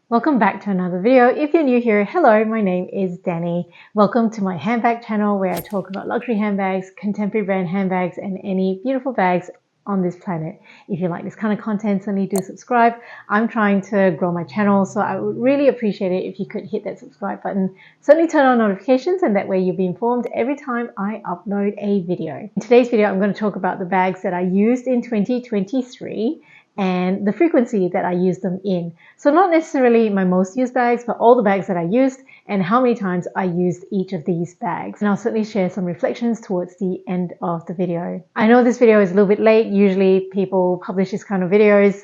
Welcome back to another video. If you're new here, hello, my name is Dani. Welcome to my handbag channel where I talk about luxury handbags, contemporary brand handbags, and any beautiful bags on this planet. If you like this kind of content, certainly do subscribe. I'm trying to grow my channel, so I would really appreciate it if you could hit that subscribe button. Certainly turn on notifications, and that way you'll be informed every time I upload a video. In today's video, I'm going to talk about the bags that I used in 2023 and the frequency that I use them in. So not necessarily my most used bags, but all the bags that I used and how many times I used each of these bags. And I'll certainly share some reflections towards the end of the video. I know this video is a little bit late. Usually people publish this kind of videos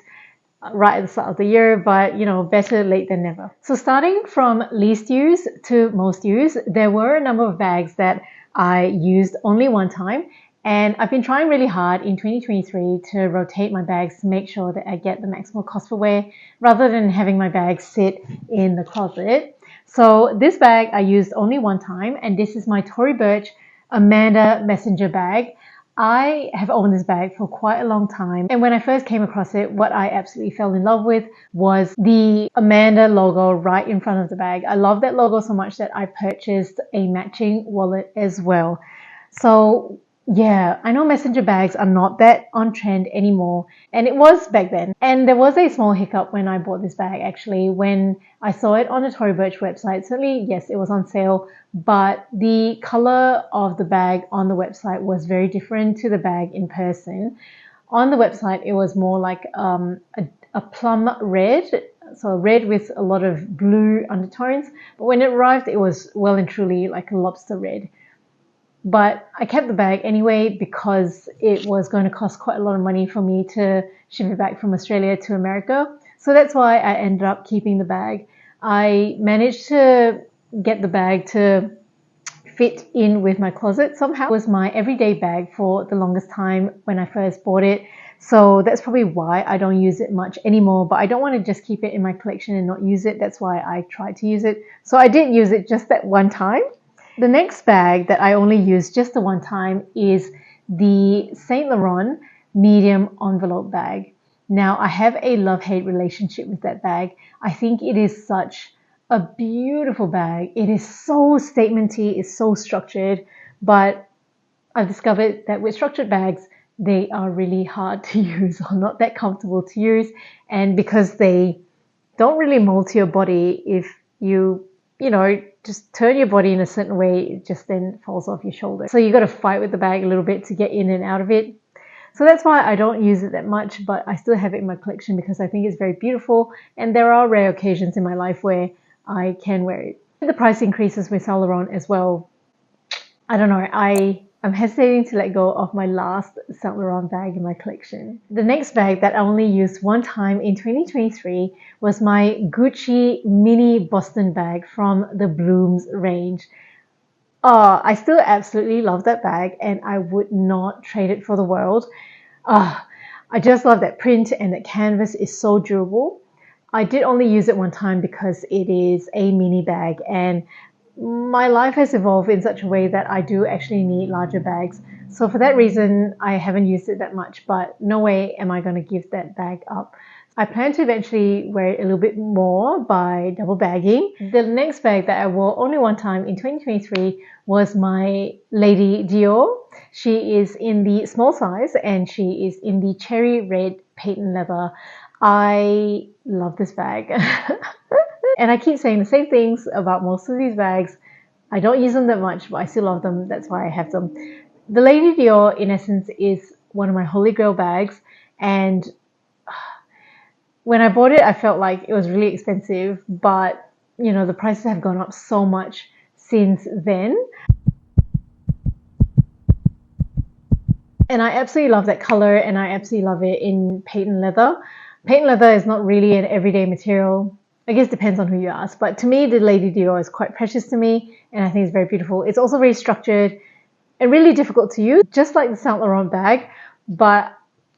right at the start of the year, but you know, better late than never. So starting from least used to most used, there were a number of bags that I used only one time. And I've been trying really hard in 2023 to rotate my bags to make sure that I get the maximal cost per wear rather than having my bags sit in the closet. So this bag I used only one time, and this is my Tory Burch Amanda Messenger bag. I have owned this bag for quite a long time, and when I first came across it, what I absolutely fell in love with was the Amanda logo right in front of the bag. I love that logo so much that I purchased a matching wallet as well. So yeah, I know messenger bags are not that on trend anymore, and it was back then. And there was a small hiccup when I bought this bag actually, when I saw it on the Tory Burch website. Certainly, yes, it was on sale, but the color of the bag on the website was very different to the bag in person. On the website, it was more like a plum red, so red with a lot of blue undertones. But when it arrived, it was well and truly like a lobster red. But I kept the bag anyway because it was going to cost quite a lot of money for me to ship it back from Australia to America. So that's why I ended up keeping the bag. I managed to get the bag to fit in with my closet somehow. It was my everyday bag for the longest time when I first bought it. So that's probably why I don't use it much anymore, but I don't want to just keep it in my collection and not use it. That's why I tried to use it. So I did use it just that one time. The next bag that I only used just the one time is the Saint Laurent medium envelope bag. Now, I have a love-hate relationship with that bag. I think it is such a beautiful bag. It is so statementy, it's so structured, but I've discovered that with structured bags, they are really hard to use or not that comfortable to use. And because they don't really mold to your body, if you just turn your body in a certain way, it just then falls off your shoulder. So you got to fight with the bag a little bit to get in and out of it. So that's why I don't use it that much, but I still have it in my collection because I think it's very beautiful. And there are rare occasions in my life where I can wear it. The price increases with Saint Laurent as well. I don't know. I'm hesitating to let go of my last Saint Laurent bag in my collection. The next bag that I only used one time in 2023 was my Gucci mini Boston bag from the Blooms range. I still absolutely love that bag and I would not trade it for the world. I just love that print, and that canvas is so durable. I did only use it one time because it is a mini bag, and my life has evolved in such a way that I do actually need larger bags. So for that reason, I haven't used it that much, but no way am I going to give that bag up. I plan to eventually wear it a little bit more by double bagging. The next bag that I wore only one time in 2023 was my Lady Dior. She is in the small size and she is in the cherry red patent leather. I love this bag. And I keep saying the same things about most of these bags. I don't use them that much, but I still love them. That's why I have them. The Lady Dior, in essence, is one of my holy grail bags. And when I bought it, I felt like it was really expensive. But, you know, the prices have gone up so much since then. And I absolutely love that color, and I absolutely love it in patent leather. Patent leather is not really an everyday material. I guess it depends on who you ask, but to me, the Lady Dior is quite precious to me, and I think it's very beautiful. It's also very structured and really difficult to use, just like the Saint Laurent bag, but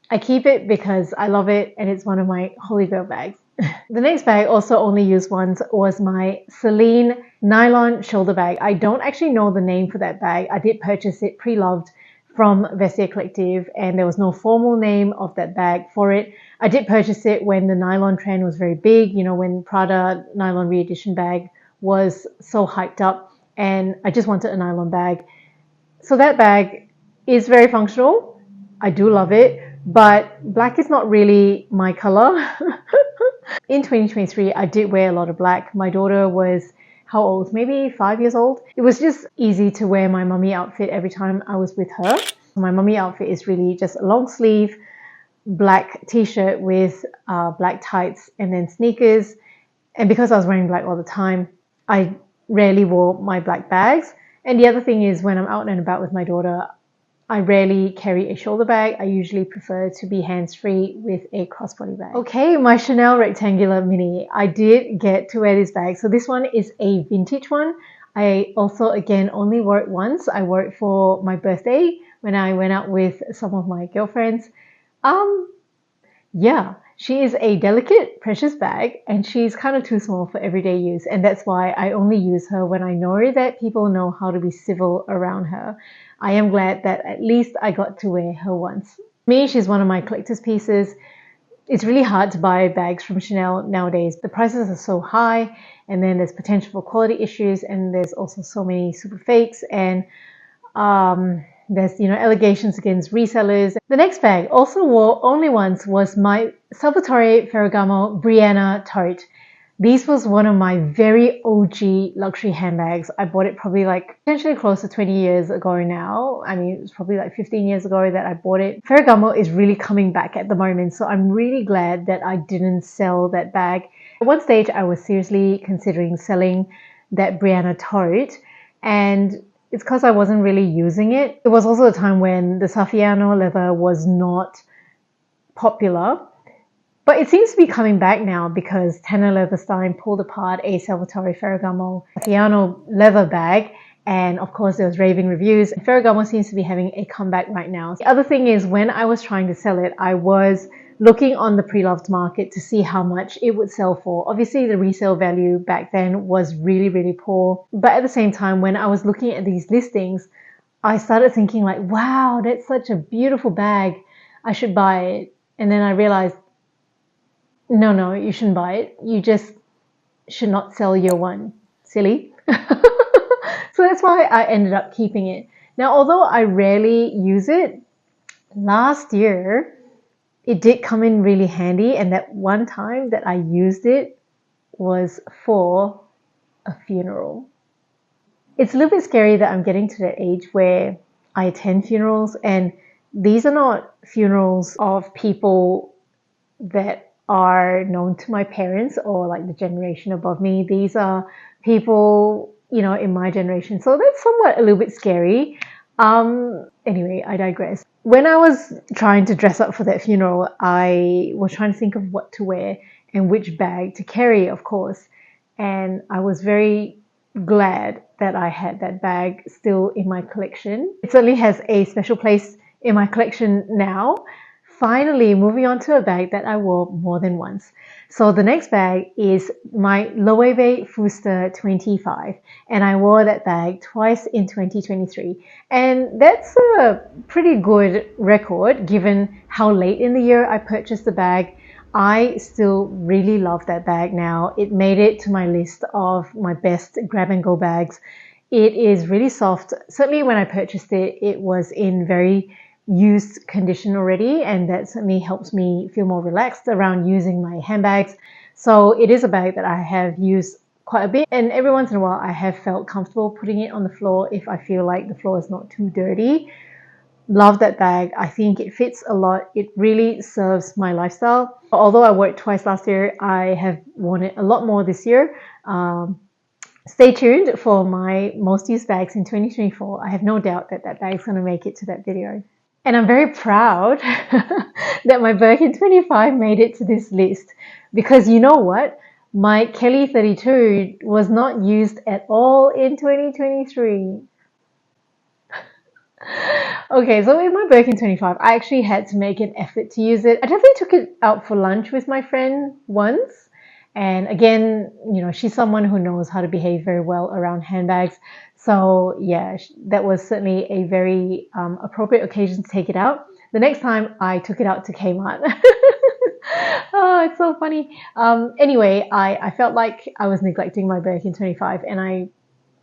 I keep it because I love it, and it's one of my holy grail bags. The next bag, also only used once, was my Celine nylon shoulder bag. I don't actually know the name for that bag. I did purchase it pre-loved from Vestiaire Collective, and there was no formal name of that bag for it. I did purchase it when the nylon trend was very big, you know, when Prada nylon re-edition bag was so hyped up, and I just wanted a nylon bag. So that bag is very functional. I do love it, but black is not really my color. In 2023, I did wear a lot of black. My daughter was how old? Maybe 5 years old. It was just easy to wear my mummy outfit every time I was with her. My mummy outfit is really just a long sleeve black t-shirt with black tights and then sneakers. And because I was wearing black all the time, I rarely wore my black bags. And the other thing is, when I'm out and about with my daughter, I rarely carry a shoulder bag. I usually prefer to be hands-free with a crossbody bag. Okay, my Chanel rectangular mini. I did get to wear this bag. So this one is a vintage one. I also, again, only wore it once. I wore it for my birthday when I went out with some of my girlfriends. Yeah, she is a delicate, precious bag, and she's kind of too small for everyday use. And that's why I only use her when I know that people know how to be civil around her. I am glad that at least I got to wear her once. Me, she's one of my collector's pieces. It's really hard to buy bags from Chanel nowadays. The prices are so high, and then there's potential for quality issues, and there's also so many super fakes, and there's, you know, allegations against resellers. The next bag, also wore only once, was my Salvatore Ferragamo Brianna tote. This was one of my very OG luxury handbags. I bought it probably like potentially close to 20 years ago now. I mean, it was probably like 15 years ago that I bought it. Ferragamo is really coming back at the moment, so I'm really glad that I didn't sell that bag. At one stage, I was seriously considering selling that Brianna tote, and it's because I wasn't really using it. It was also a time when the Saffiano leather was not popular. But it seems to be coming back now because Tanner Leatherstein pulled apart a Salvatore Ferragamo Saffiano leather bag, and of course there was raving reviews. Ferragamo seems to be having a comeback right now. The other thing is, when I was trying to sell it, I was looking on the pre-loved market to see how much it would sell for. Obviously the resale value back then was really, really poor. But at the same time, when I was looking at these listings, I started thinking like, wow, that's such a beautiful bag. I should buy it. And then I realized, no, you shouldn't buy it. You just should not sell your one. Silly. So that's why I ended up keeping it. Now, although I rarely use it, last year it did come in really handy, and that one time that I used it was for a funeral. It's a little bit scary that I'm getting to that age where I attend funerals, and these are not funerals of people that are known to my parents or like the generation above me. These are people, you know, in my generation. So that's somewhat a little bit scary. Anyway, I digress. When I was trying to dress up for that funeral, I was trying to think of what to wear and which bag to carry, of course. And I was very glad that I had that bag still in my collection. It certainly has a special place in my collection now. Finally, moving on to a bag that I wore more than once. So the next bag is my Loewe Fuster 25, and I wore that bag twice in 2023. And that's a pretty good record given how late in the year I purchased the bag. I still really love that bag now. It made it to my list of my best grab and go bags. It is really soft. Certainly when I purchased it, it was in very used condition already, and that certainly helps me feel more relaxed around using my handbags. So it is a bag that I have used quite a bit, and every once in a while I have felt comfortable putting it on the floor if I feel like the floor is not too dirty. Love that bag. I think it fits a lot. It really serves my lifestyle. Although I wore it twice last year, I have worn it a lot more this year. Stay tuned for my most used bags in 2024. I have no doubt that that bag is going to make it to that video. And I'm very proud that my Birkin 25 made it to this list, because you know what? My Kelly 32 was not used at all in 2023. Okay, so in my Birkin 25, I actually had to make an effort to use it. I definitely took it out for lunch with my friend once. And again, you know, she's someone who knows how to behave very well around handbags. So yeah, that was certainly a very appropriate occasion to take it out. The next time I took it out to Kmart. Oh, it's so funny. Anyway, I felt like I was neglecting my Birkin 25 and I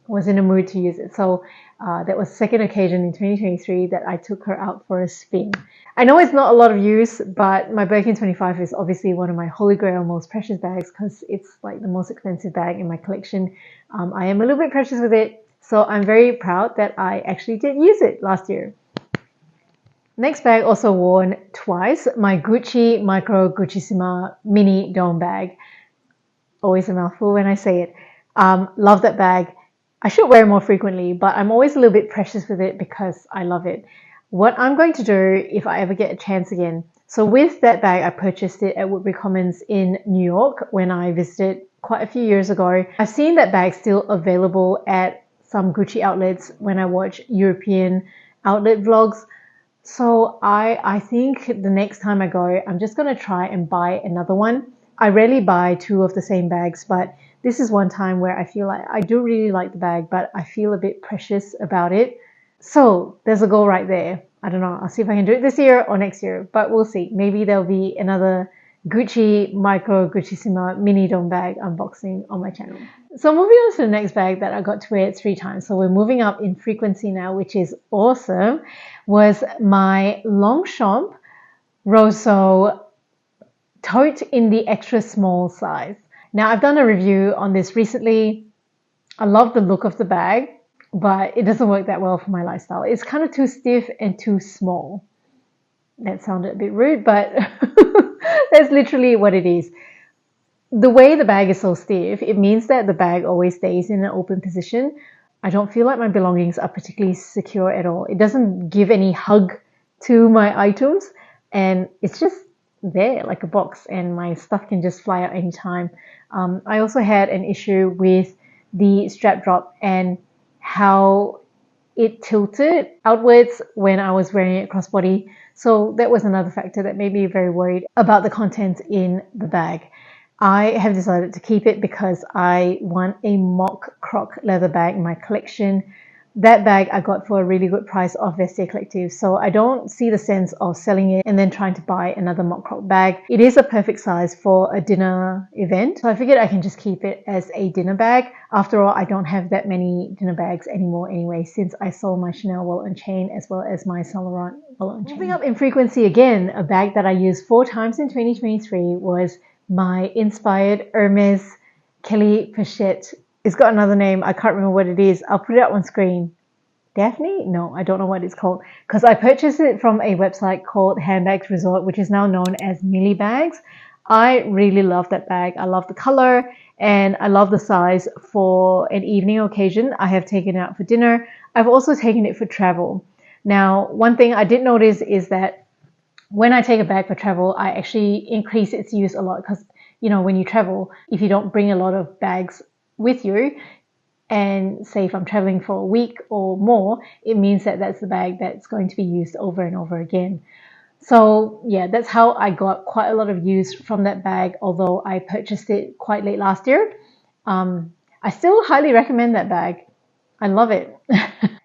was in a mood to use it. So that was the second occasion in 2023 that I took her out for a spin. I know it's not a lot of use, but my Birkin 25 is obviously one of my holy grail, most precious bags because it's like the most expensive bag in my collection. I am a little bit precious with it, so I'm very proud that I actually did use it last year. Next bag also worn twice, my Gucci Micro Guccissima Mini Dome bag. Always a mouthful when I say it. Love that bag. I should wear it more frequently, but I'm always a little bit precious with it because I love it. What I'm going to do if I ever get a chance again. So with that bag, I purchased it at Woodbury Commons in New York when I visited quite a few years ago. I've seen that bag still available at some Gucci outlets when I watch European outlet vlogs. So I think the next time I go, I'm just going to try and buy another one. I rarely buy two of the same bags, but this is one time where I feel like I do really like the bag, but I feel a bit precious about it. So there's a goal right there. I don't know. I'll see if I can do it this year or next year, but we'll see. Maybe there'll be another Gucci Micro Guccissima Mini Dome bag unboxing on my channel. So moving on to the next bag that I got to wear 3 times. So we're moving up in frequency now, which is awesome, was my Longchamp Roseau tote in the extra small size. Now I've done a review on this recently. I love the look of the bag, but it doesn't work that well for my lifestyle. It's kind of too stiff and too small. That sounded a bit rude, but that's literally what it is. The way the bag is so stiff, it means that the bag always stays in an open position. I don't feel like my belongings are particularly secure at all. It doesn't give any hug to my items, and it's just there like a box, and my stuff can just fly out anytime. I also had an issue with the strap drop and how it tilted outwards when I was wearing it crossbody. So that was another factor that made me very worried about the contents in the bag. I have decided to keep it because I want a mock croc leather bag in my collection. That bag I got for a really good price off Vestiaire Collective, so I don't see the sense of selling it and then trying to buy another mock croc bag. It is a perfect size for a dinner event, so I figured I can just keep it as a dinner bag. After all, I don't have that many dinner bags anymore anyway, since I sold my Chanel wallet and chain as well as my Saint Laurent wallet and chain. Moving up in frequency again, a bag that I used 4 times in 2023 was my inspired Hermes Kelly Pochette. It's got another name. I can't remember what it is. I'll put it up on screen. Daphne? No, I don't know what it's called because I purchased it from a website called Handbags Resort, which is now known as Millie Bags. I really love that bag. I love the color and I love the size for an evening occasion. I have taken it out for dinner. I've also taken it for travel. Now, one thing I did notice is that when I take a bag for travel, I actually increase its use a lot because, you know, when you travel, if you don't bring a lot of bags with you, and say if I'm traveling for a week or more, it means that that's the bag that's going to be used over and over again. So yeah, that's how I got quite a lot of use from that bag, although I purchased it quite late last year. I still highly recommend that bag. I love it.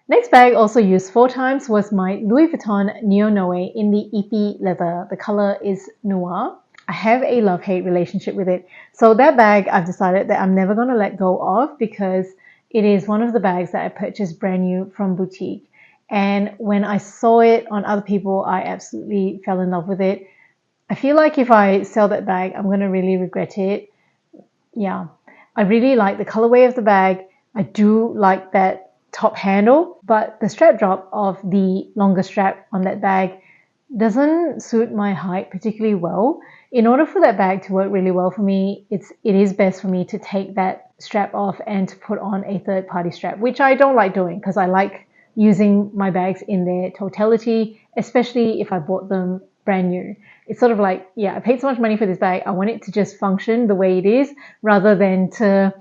Next bag also used 4 times was my Louis Vuitton Neo Noe in the Epi leather. The color is noir. I have a love-hate relationship with it. So that bag I've decided that I'm never going to let go of because it is one of the bags that I purchased brand new from boutique. And when I saw it on other people, I absolutely fell in love with it. I feel like if I sell that bag, I'm going to really regret it. Yeah, I really like the colorway of the bag. I do like that top handle, but the strap drop of the longer strap on that bag doesn't suit my height particularly well. In order for that bag to work really well for me, it is best for me to take that strap off and to put on a third-party strap, which I don't like doing because I like using my bags in their totality, especially if I bought them brand new. It's sort of like, yeah, I paid so much money for this bag, I want it to just function the way it is rather than to,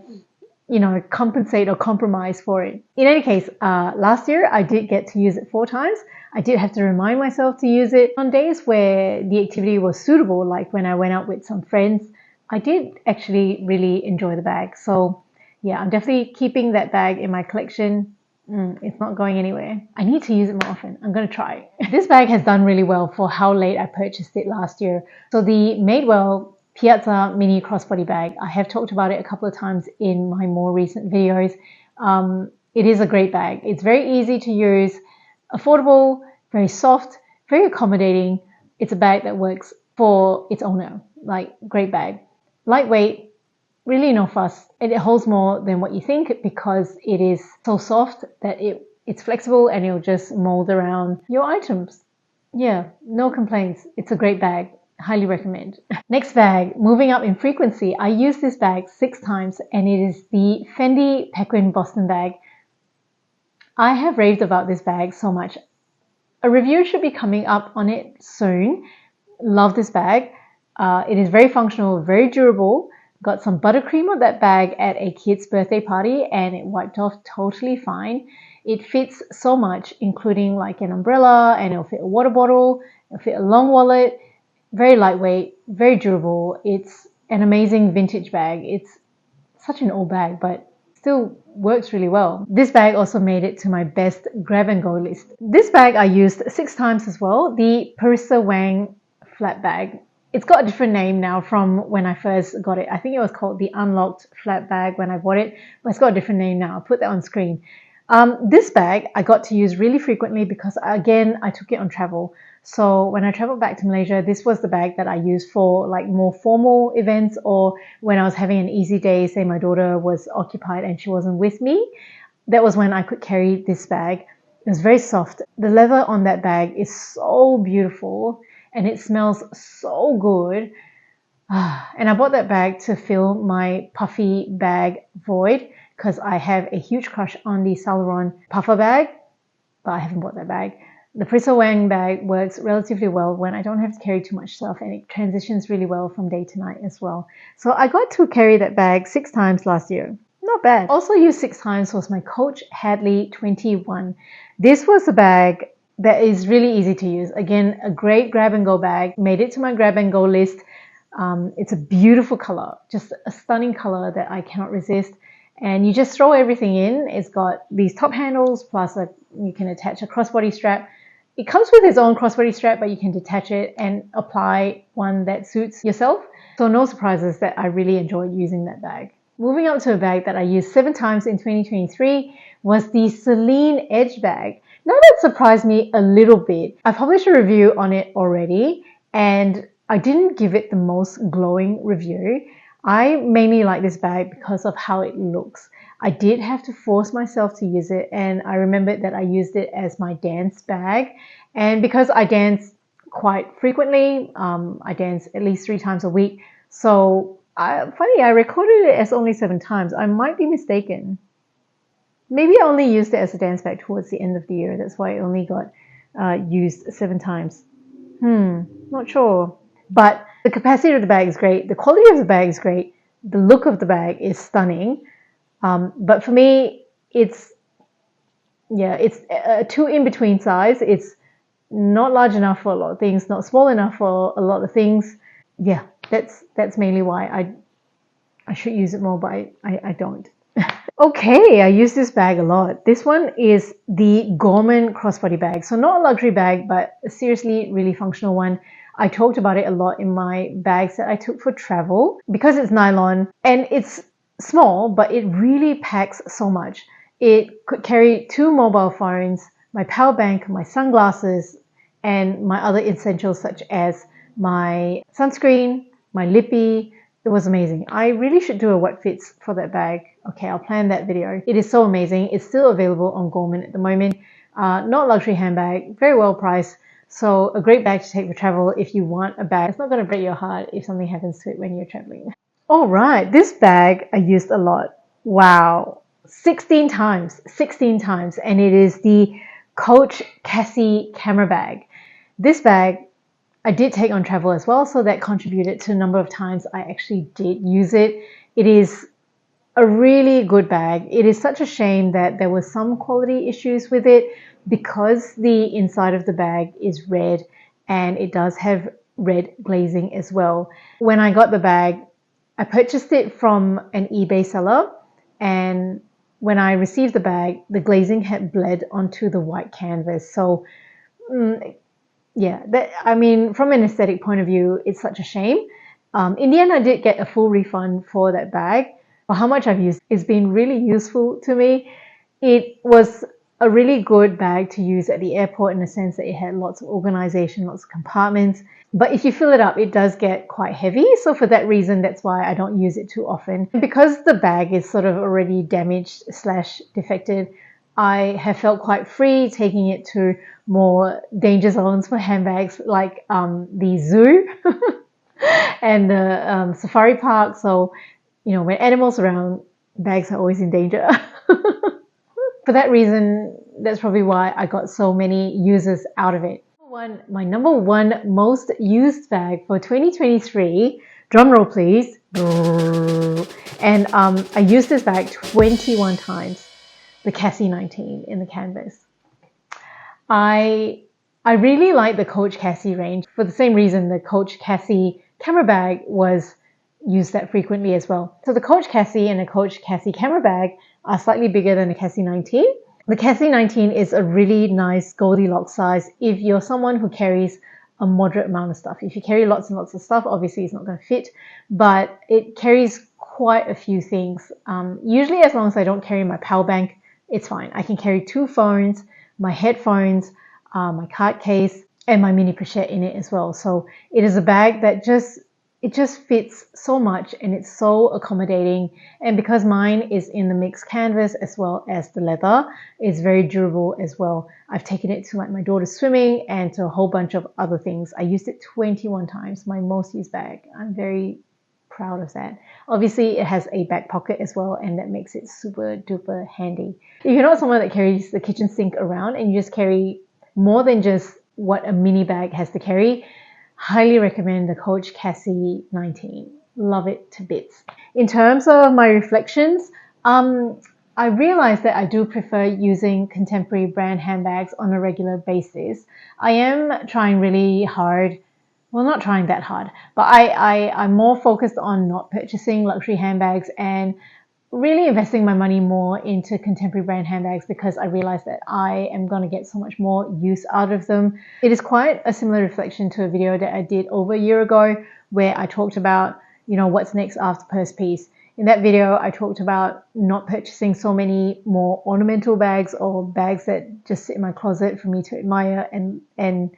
you know, compensate or compromise for it. In any case, last year I did get to use it 4 times. I did have to remind myself to use it on days where the activity was suitable, like when I went out with some friends. I did actually really enjoy the bag. So yeah, I'm definitely keeping that bag in my collection. It's not going anywhere. I need to use it more often. I'm going to try. This bag has done really well for how late I purchased it last year. So the Madewell Piazza Mini Crossbody bag, I have talked about it a couple of times in my more recent videos. It is a great bag. It's very easy to use, affordable, very soft, very accommodating. It's a bag that works for its owner. Like, great bag. Lightweight, really no fuss. It holds more than what you think because it is so soft that it's flexible and it'll just mold around your items. Yeah, no complaints. It's a great bag. Highly recommend. Next bag, moving up in frequency. I used this bag 6 times and it is the Fendi Pequin Boston bag. I have raved about this bag so much. A review should be coming up on it soon. Love this bag. It is very functional, very durable. Got some buttercream on that bag at a kid's birthday party and it wiped off totally fine. It fits so much, including like an umbrella, and it'll fit a water bottle, it'll fit a long wallet. Very lightweight, very durable. It's an amazing vintage bag. It's such an old bag, but still works really well. This bag also made it to my best grab and go list. This bag I used 6 times as well, the Parissa Wang flat bag. It's got a different name now from when I first got it. I think it was called the Unlocked Flat Bag when I bought it, but it's got a different name now. I'll put that on screen. This bag I got to use really frequently because, again, I took it on travel. So when I traveled back to Malaysia, this was the bag that I used for like more formal events, or when I was having an easy day, say my daughter was occupied and she wasn't with me. That was when I could carry this bag. It was very soft. The leather on that bag is so beautiful and it smells so good. And I bought that bag to fill my puffy bag void because I have a huge crush on the Saint Laurent puffer bag, but I haven't bought that bag. The Parissa Wang bag works relatively well when I don't have to carry too much stuff, and it transitions really well from day to night as well. So I got to carry that bag 6 times last year. Not bad. Also used 6 times was my Coach Hadley 21. This was a bag that is really easy to use. Again, a great grab and go bag. Made it to my grab and go list. It's a beautiful color, just a stunning color that I cannot resist. And you just throw everything in. It's got these top handles, plus you can attach a crossbody strap. It comes with its own crossbody strap, but you can detach it and apply one that suits yourself. So no surprises that I really enjoyed using that bag. Moving on to a bag that I used 7 times in 2023 was the Celine Edge bag. Now that surprised me a little bit. I published a review on it already and I didn't give it the most glowing review. I mainly like this bag because of how it looks. I did have to force myself to use it, and I remembered that I used it as my dance bag. And because I dance quite frequently, I dance at least 3 times a week. So funny, I recorded it as only 7 times. I might be mistaken. Maybe I only used it as a dance bag towards the end of the year. That's why it only got used 7 times. Not sure. But the capacity of the bag is great. The quality of the bag is great. The look of the bag is stunning. But for me, it's a 2 in between size. It's not large enough for a lot of things, not small enough for a lot of things. Yeah, that's mainly why I should use it more, but I don't. Okay, I use this bag a lot. This one is the Gorman crossbody bag. So not a luxury bag, but a seriously really functional one. I talked about it a lot in my bags that I took for travel because it's nylon and it's small, but it really packs so much. It could carry 2 mobile phones, my power bank, my sunglasses, and my other essentials such as my sunscreen, my lippy. It was amazing. I really should do a what fits for that bag. Okay, I'll plan that video. It is so amazing. It's still available on Gorman at the moment. Not luxury handbag, very well priced. So a great bag to take for travel if you want a bag. It's not going to break your heart if something happens to it when you're traveling. All right, this bag I used a lot. Wow, 16 times, and it is the Coach Cassie camera bag. This bag I did take on travel as well, so that contributed to a number of times I actually did use it. It is a really good bag. It is such a shame that there were some quality issues with it because the inside of the bag is red and it does have red glazing as well. When I got the bag, I purchased it from an eBay seller and when I received the bag, the glazing had bled onto the white canvas. So yeah, I mean, from an aesthetic point of view, it's such a shame. In the end, I did get a full refund for that bag. For how much I've used, it's been really useful to me. It was a really good bag to use at the airport in the sense that it had lots of organization, lots of compartments. But if you fill it up, it does get quite heavy. So for that reason, that's why I don't use it too often. And because the bag is sort of already damaged / defected, I have felt quite free taking it to more danger zones for handbags like the zoo and the safari park. So, you know, when animals are around, bags are always in danger. For that reason, that's probably why I got so many users out of it. My number one most used bag for 2023, drum roll please, and I used this bag 21 times, the Cassie 19 in the canvas. I really like the Coach Cassie range for the same reason the Coach Cassie camera bag was used that frequently as well. So the Coach Cassie and the Coach Cassie camera bag are slightly bigger than the Cassie 19. The Cassie 19 is a really nice Goldilocks size if you're someone who carries a moderate amount of stuff. If you carry lots and lots of stuff, obviously it's not going to fit, but it carries quite a few things. Usually as long as I don't carry my power bank, it's fine. I can carry 2 phones, my headphones, my card case, and my mini pochette in it as well. So it is a bag that just fits so much and it's so accommodating. And because mine is in the mixed canvas as well as the leather, it's very durable as well. I've taken it to like my daughter's swimming and to a whole bunch of other things. I used it 21 times, my most used bag. I'm very proud of that. Obviously, it has a back pocket as well, and that makes it super duper handy. If you're not someone that carries the kitchen sink around and you just carry more than just what a mini bag has to carry, highly recommend the Coach Cassie 19. Love it to bits. In terms of my reflections, I realized that I do prefer using contemporary brand handbags on a regular basis. I am trying really hard, well, not trying that hard, but I'm more focused on not purchasing luxury handbags and really investing my money more into contemporary brand handbags because I realized that I am going to get so much more use out of them. It is quite a similar reflection to a video that I did over a year ago where I talked about, you know, what's next after purse piece. In that video, I talked about not purchasing so many more ornamental bags or bags that just sit in my closet for me to admire and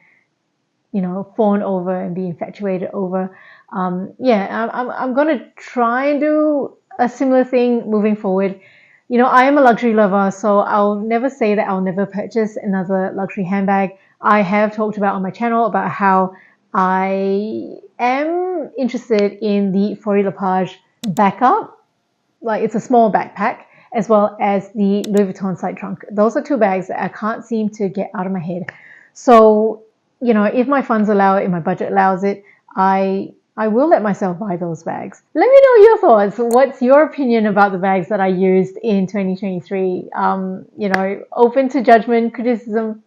you know, fawn over and be infatuated over. I'm going to try and do a similar thing moving forward. You know, I am a luxury lover, so I'll never say that I'll never purchase another luxury handbag. I have talked about on my channel about how I am interested in the Faury Lepage backup, like it's a small backpack, as well as the Louis Vuitton side trunk. Those are 2 bags that I can't seem to get out of my head. So, you know, if my funds allow it, if my budget allows it, I will let myself buy those bags. Let me know your thoughts. What's your opinion about the bags that I used in 2023? You know, open to judgment, criticism,